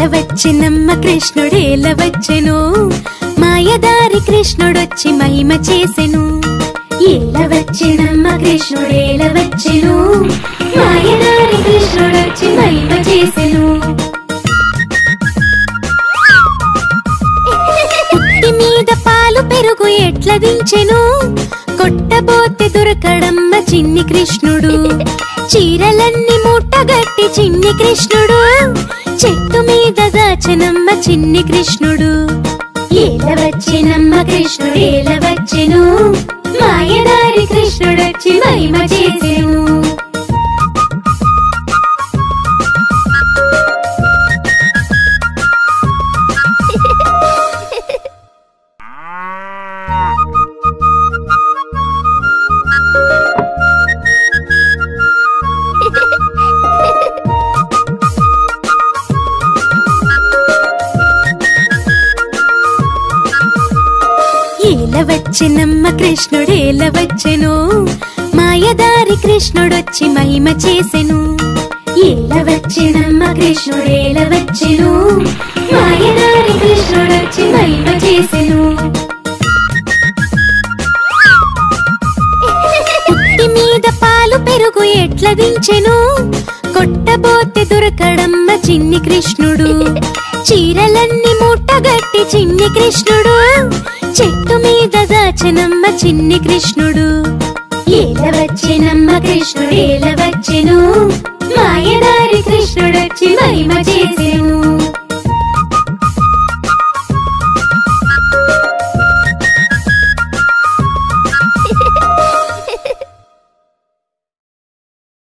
ఏలవచ్చెనమ్మ కృష్ణుడేలవచ్చెను, మాయదారి కృష్ణుడొచ్చి మహిమ చేసెను. ఏలవచ్చెనమ్మ కృష్ణుడేలవచ్చెను, మాయదారి కృష్ణుడొచ్చి మహిమ చేసెను. పుట్టి మీద పాలు పెరుగు ఎట్ల దించెను, కొట్టబోతే దొరకడమ్మ చిన్ని కృష్ణుడు. చీరలన్నీ మూటగట్టి చిన్ని కృష్ణుడు, చెట్టు మీద దాచెనమ్మ చిన్ని కృష్ణుడు. ఏలవచ్చెనమ్మ కృష్ణుడేలవచ్చెను, మాయదారి కృష్ణుడొచ్చి మహిమ చేసెను. ఏలవచ్చెనమ్మ కృష్ణుడేలవచ్చెను, మాయదారి కృష్ణుడొచ్చి మహిమ చేసెను. ఏలవచ్చెనమ్మ కృష్ణుడేలవచ్చెను, మాయదారి కృష్ణుడొచ్చి మహిమ చేసెను. పుట్టి మీద పాలు పెరుగు ఎట్ల దించెను, కొట్టబోతే దొరకడమ్మ చిన్ని కృష్ణుడు. చీరలన్నీ మూటగట్టి చిన్ని కృష్ణుడు, చెట్టు మీద దాచెనమ్మ చిన్ని కృష్ణుడు. ఏలవచ్చెనమ్మ కృష్ణుడేలవచ్చెను,